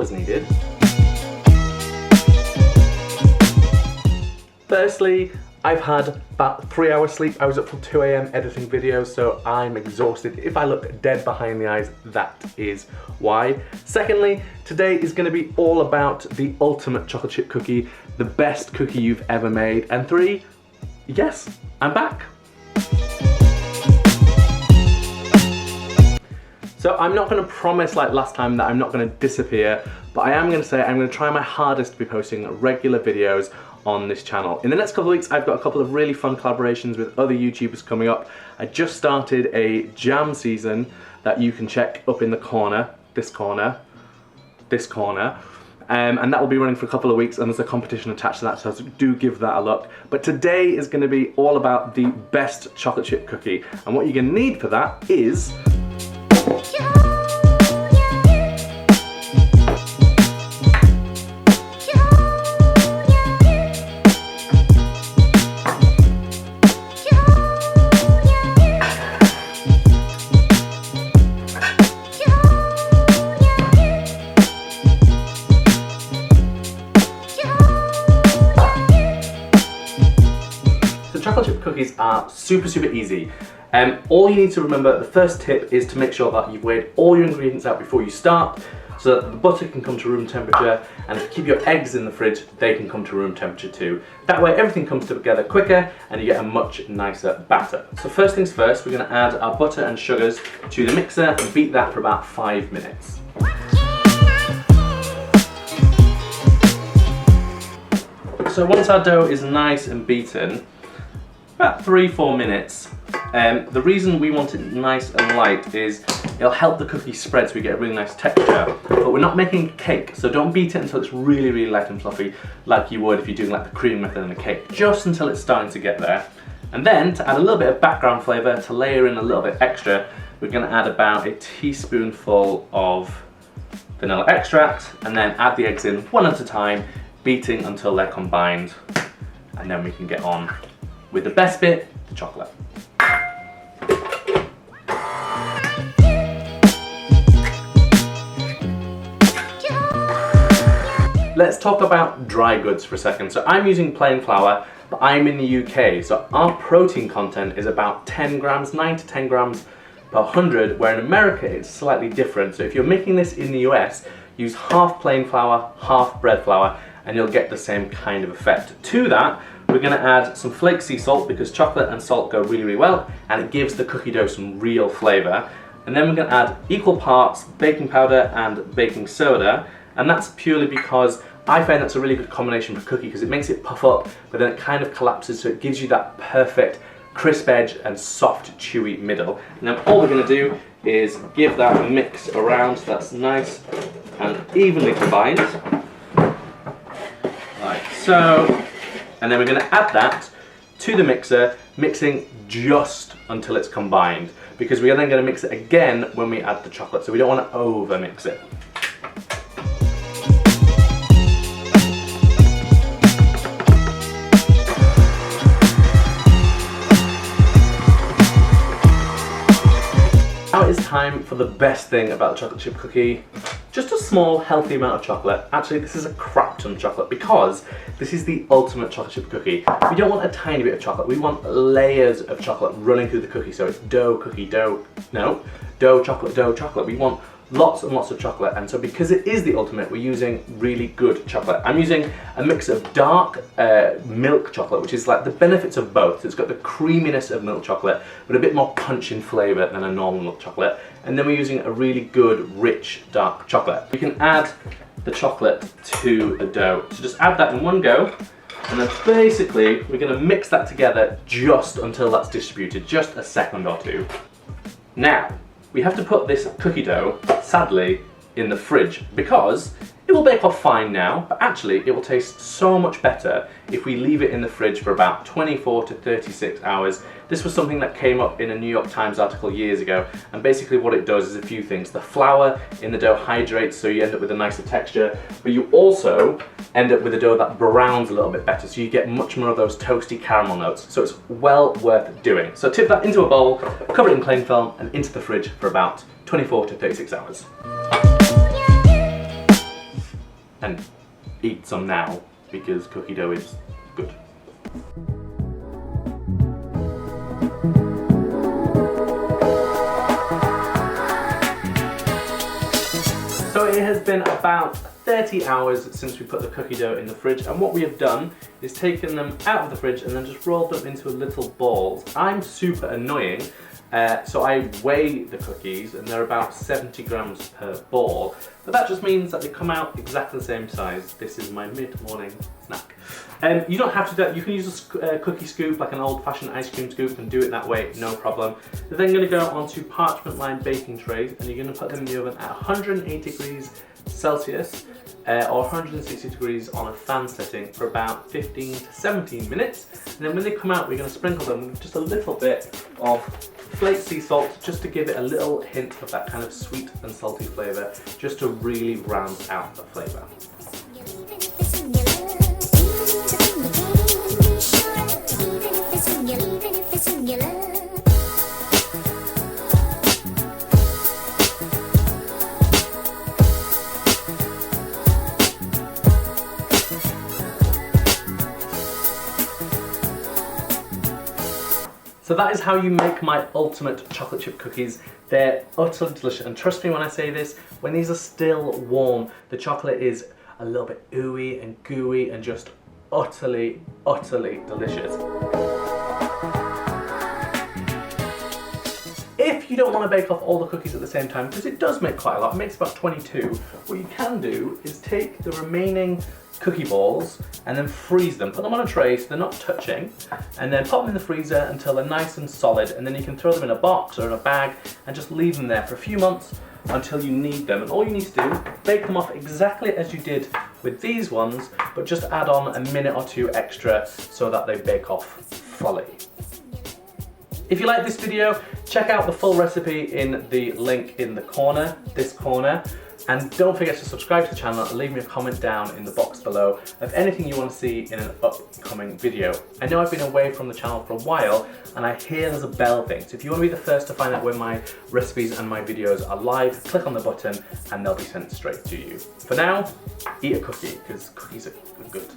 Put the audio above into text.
was needed. Firstly, I've had about 3 hours sleep. I was up till 2 AM editing videos, so I'm exhausted. If I look dead behind the eyes, that is why. Secondly, today is gonna be all about the ultimate chocolate chip cookie, the best cookie you've ever made. And 3, yes, I'm back. So I'm not gonna promise like last time that I'm not gonna disappear, but I am gonna say I'm gonna try my hardest to be posting regular videos on this channel. In the next couple of weeks, I've got a couple of really fun collaborations with other YouTubers coming up. I just started a jam season that you can check up in the corner, this corner, and that will be running for a couple of weeks, and there's a competition attached to that, so do give that a look. But today is gonna be all about the best chocolate chip cookie, and what you're gonna need for that is chocolate chip cookies are super easy. All you need to remember, the first tip is to make sure that you've weighed all your ingredients out before you start, so that the butter can come to room temperature, and if you keep your eggs in the fridge, they can come to room temperature too. That way everything comes together quicker and you get a much nicer batter. So first things first, we're going to add our butter and sugars to the mixer and beat that for about 5 minutes. So once our dough is nice and beaten, about 3-4 minutes. The reason we want it nice and light is it'll help the cookie spread so we get a really nice texture. But we're not making a cake, so don't beat it until it's really light and fluffy like you would if you're doing like the cream method in a cake. Just until it's starting to get there. And then to add a little bit of background flavour, to layer in a little bit extra, we're going to add about a teaspoonful of vanilla extract, and then add the eggs in one at a time, beating until they're combined. And then we can get on with the best bit, the chocolate. Let's talk about dry goods for a second. So I'm using plain flour, but I'm in the UK, so our protein content is about 10 grams, 9 to 10 grams per 100, where in America it's slightly different. So if you're making this in the US, use half plain flour, half bread flour, and you'll get the same kind of effect. To that, we're going to add some flake sea salt, because chocolate and salt go really well, and it gives the cookie dough some real flavour. And then we're going to add equal parts baking powder and baking soda, and that's purely because I find that's a really good combination for cookie, because it makes it puff up, but then it kind of collapses, so it gives you that perfect crisp edge and soft chewy middle. And then all we're going to do is give that a mix around so that's nice and evenly combined, like so. And then we're going to add that to the mixer, mixing just until it's combined, because we are then going to mix it again when we add the chocolate, so we don't want to over mix it. Now it's time for the best thing about the chocolate chip cookie. Just a small, healthy amount of chocolate. Actually, this is a crap ton of chocolate, because this is the ultimate chocolate chip cookie. We don't want a tiny bit of chocolate, we want layers of chocolate running through the cookie, so it's dough, cookie, dough, no, dough, chocolate. We want lots and lots of chocolate, and so because it is the ultimate, we're using really good chocolate. I'm using a mix of dark milk chocolate, which is like the benefits of both. So it's got the creaminess of milk chocolate, but a bit more punch in flavour than a normal milk chocolate. And then we're using a really good, rich, dark chocolate. We can add the chocolate to the dough. So just add that in one go, and then basically we're going to mix that together just until that's distributed, just a second or two. Now, we have to put this cookie dough, sadly, in the fridge, because it will bake off fine now, but actually it will taste so much better if we leave it in the fridge for about 24 to 36 hours. This was something that came up in a New York Times article years ago, and basically what it does is a few things. The flour in the dough hydrates, so you end up with a nicer texture, but you also end up with a dough that browns a little bit better, so you get much more of those toasty caramel notes. So it's well worth doing. So tip that into a bowl, cover it in cling film, and into the fridge for about 24 to 36 hours. and eat some now because cookie dough is good. So it has been about 30 hours since we put the cookie dough in the fridge, and what we have done is taken them out of the fridge and then just rolled them into little balls. I'm super annoying, so I weigh the cookies and they're about 70 grams per ball, but that just means that they come out exactly the same size. This is my mid-morning snack. You don't have to do that. You can use a cookie scoop, like an old-fashioned ice cream scoop, and do it that way, no problem. You're then going to go onto parchment-lined baking trays, and you're going to put them in the oven at 180 degrees Celsius or 160 degrees on a fan setting for about 15 to 17 minutes. And then when they come out, we're going to sprinkle them with just a little bit of flaked sea salt, just to give it a little hint of that kind of sweet and salty flavour, just to really round out the flavour. So that is how you make my ultimate chocolate chip cookies. They're utterly delicious, and trust me when I say this, when these are still warm, the chocolate is a little bit ooey and gooey and just utterly, utterly delicious. If you don't want to bake off all the cookies at the same time, because it does make quite a lot, it makes about 22, what you can do is take the remaining cookie balls and then freeze them. Put them on a tray so they're not touching, and then pop them in the freezer until they're nice and solid, and then you can throw them in a box or in a bag and just leave them there for a few months until you need them. And all you need to do, bake them off exactly as you did with these ones, but just add on a minute or two extra so that they bake off fully. If you like this video, check out the full recipe in the link in the corner, this corner. And don't forget to subscribe to the channel and leave me a comment down in the box below of anything you want to see in an upcoming video. I know I've been away from the channel for a while, and I hear there's a bell thing. So if you want to be the first to find out when my recipes and my videos are live, click on the button and they'll be sent straight to you. For now, eat a cookie, because cookies are good.